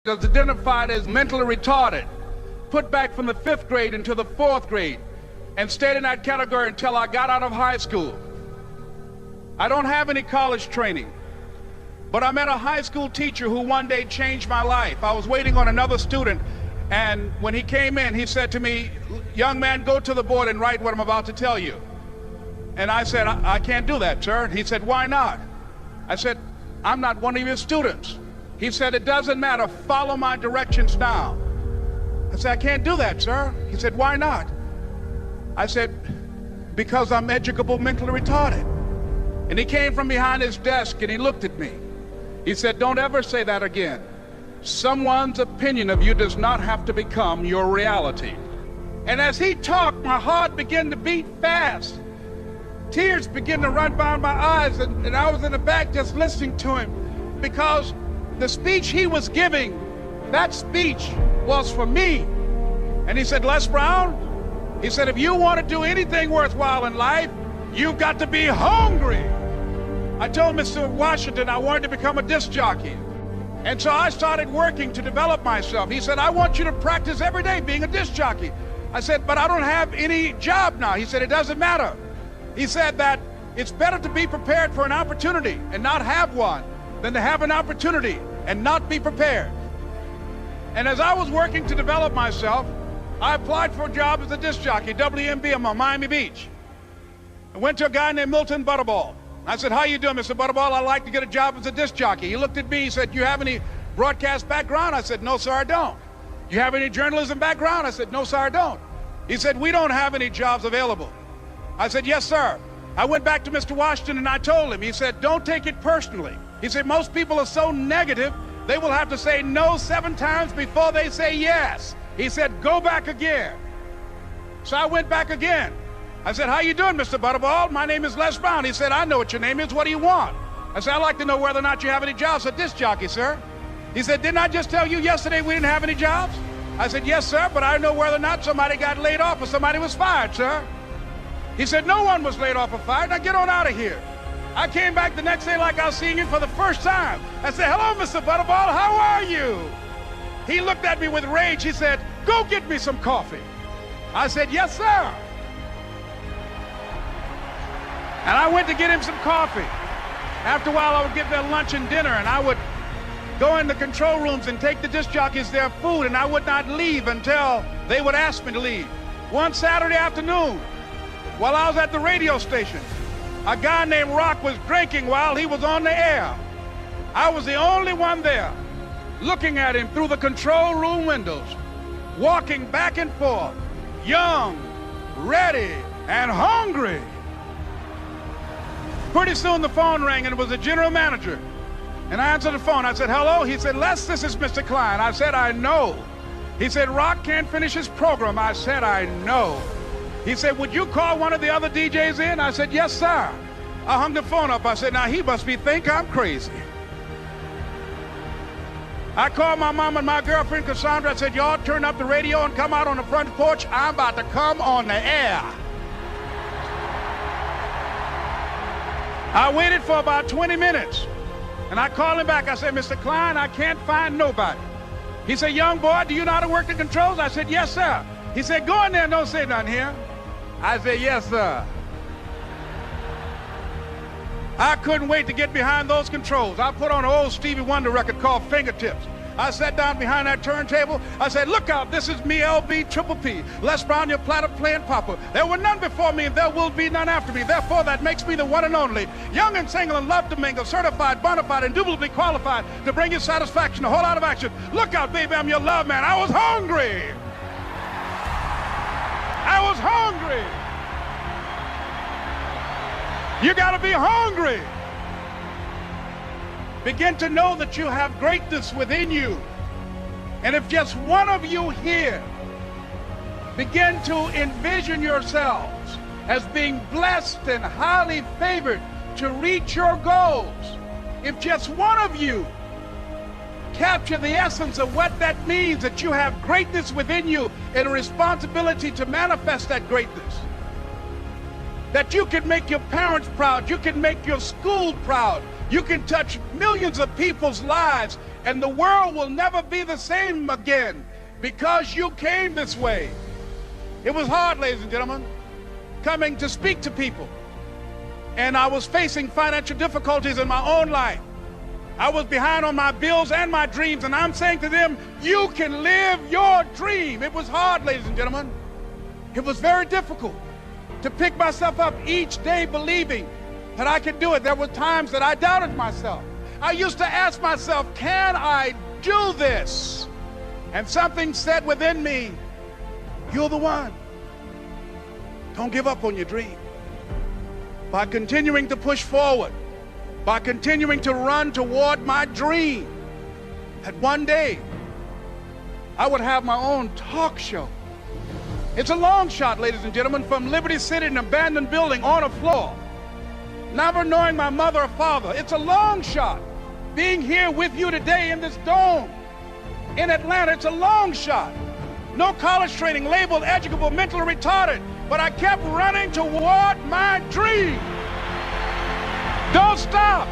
was identified as mentally retarded, put back from the 5th grade into the 4th grade, and stayed in that category until I got out of high school. I don't have any college training, but I met a high school teacher who one day changed my life. I was waiting on another student, and when he came in, he said to me, "Young man, go to the board and write what I'm about to tell you." And I said, I can't do that, sir. He said, "Why not?" I said, "I'm not one of your students." He said, "It doesn't matter. Follow my directions now." I said, "I can't do that, sir." He said, "Why not?" I said, "Because I'm educable mentally retarded." And he came from behind his desk and he looked at me. He said, "Don't ever say that again. Someone's opinion of you does not have to become your reality." And as he talked, my heart began to beat fast. Tears began to run down my eyes, and I was in the back just listening to him, because the speech he was giving, that speech was for me. And he said, "Les Brown," he said, "if you want to do anything worthwhile in life, you've got to be hungry." I told Mr. Washington I wanted to become a disc jockey. And so I started working to develop myself. He said, "I want you to practice every day being a disc jockey." I said, "But I don't have any job now." He said, "It doesn't matter." He said that it's better to be prepared for an opportunity and not have one than to have an opportunity and not be prepared. And as I was working to develop myself, I applied for a job as a disc jockey, WMB, on Miami Beach. I went to a guy named Milton Butterball. I said, "How you doing, Mr. Butterball? I'd like to get a job as a disc jockey." He looked at me, he said, "You have any broadcast background?" I said, "No, sir, I don't." "You have any journalism background?" I said, "No, sir, I don't." He said, "We don't have any jobs available." I said, "Yes, sir." I went back to Mr. Washington and I told him. He said, "Don't take it personally." He said, "Most people are so negative, they will have to say no 7 times before they say yes." He said, "Go back again." So I went back again. I said, "How you doing, Mr. Butterball? My name is Les Brown." He said, "I know what your name is. What do you want?" I said, "I'd like to know whether or not you have any jobs as a disc jockey, sir." He said, "Didn't I just tell you yesterday we didn't have any jobs?" I said, "Yes, sir, but I know whether or not somebody got laid off or somebody was fired, sir." He said, "No one was laid off or fired. Now get on out of here." I came back the next day like I was seeing him for the first time. I said, "Hello, Mr. Butterball, how are you?" He looked at me with rage. He said, "Go get me some coffee." I said, "Yes, sir." And I went to get him some coffee. After a while, I would get their lunch and dinner, and I would go in the control rooms and take the disc jockeys their food, and I would not leave until they would ask me to leave. One Saturday afternoon, while I was at the radio station, a guy named Rock was drinking while he was on the air. I was the only one there, looking at him through the control room windows, walking back and forth, young, ready, and hungry. Pretty soon the phone rang, and it was the general manager. And I answered the phone. I said, "Hello?" He said, "Les, this is Mr. Klein." I said, "I know." He said, "Rock can't finish his program." I said, "I know." He said, "Would you call one of the other DJs in?" I said, "Yes, sir." I hung the phone up. I said, "Now he must think I'm crazy." I called my mom and my girlfriend, Cassandra. I said, "Y'all turn up the radio and come out on the front porch. I'm about to come on the air." I waited for about 20 minutes, and I called him back. I said, "Mr. Klein, I can't find nobody." He said, "Young boy, do you know how to work the controls?" I said, "Yes, sir." He said, "Go in there and don't say nothing here." I said, "Yes, sir." I couldn't wait to get behind those controls. I put on an old Stevie Wonder record called Fingertips. I sat down behind that turntable. I said, "Look out, this is me, LB Triple P, Les Brown, your platter playing papa. There were none before me, and there will be none after me. Therefore, that makes me the one and only. Young and single and love to mingle, certified, bona fide, indubitably qualified to bring you satisfaction, a whole lot of action. Look out, baby, I'm your love man." I was hungry. I was hungry. You got to be hungry. Begin to know that you have greatness within you. And if just one of you here begin to envision yourselves as being blessed and highly favored to reach your goals, if just one of you capture the essence of what that means, that you have greatness within you and a responsibility to manifest that greatness, that you can make your parents proud, you can make your school proud, you can touch millions of people's lives And the world will never be the same again because you came this way. It was hard, ladies and gentlemen, coming to speak to people. And I was facing financial difficulties in my own life. I was behind on my bills and my dreams, and I'm saying to them, you can live your dream. It was hard, ladies and gentlemen. It was very difficult to pick myself up each day believing that I could do it. There were times that I doubted myself. I used to ask myself, can I do this? And something said within me, you're the one. Don't give up on your dream. By continuing to push forward, by continuing to run toward my dream, that one day I would have my own talk show. It's a long shot, ladies and gentlemen, from Liberty City, an abandoned building on a floor, never knowing my mother or father. It's a long shot. Being here with you today in this dome in Atlanta, it's a long shot. No college training, labeled educable, mentally retarded, but I kept running toward my dream. Don't stop.